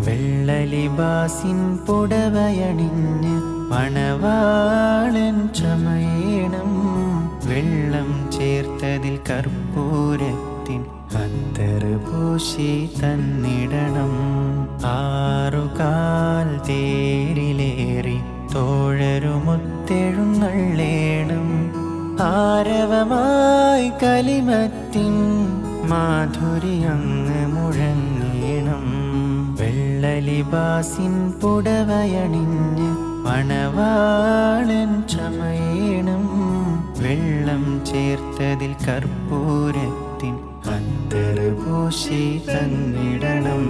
വെള്ളലിബാസിൻ പുടവയണിഞ്ഞ് മണവാളൻ ചമയണം. വെള്ളം ചേർത്തതിൽ കർപ്പൂരത്തിൻ അത്തറ് പൂശി തന്നിടണം. ആറുകാൽ തേരിലേറി തോഴരുമൊത്തെഴുന്നള്ളേണം. ആരവമായി കലിമത്തിൻ മാധുര്യങ്ങ് മുഴങ്ങേണം. വെള്ളലിബാസിൻ പുടവയണിഞ്ഞ് മണവാളൻ ചമയണം. വെള്ളം ചേർത്തതിൽ കർപ്പൂരത്തിൻ അത്തറ് പൂശി തന്നിടണം.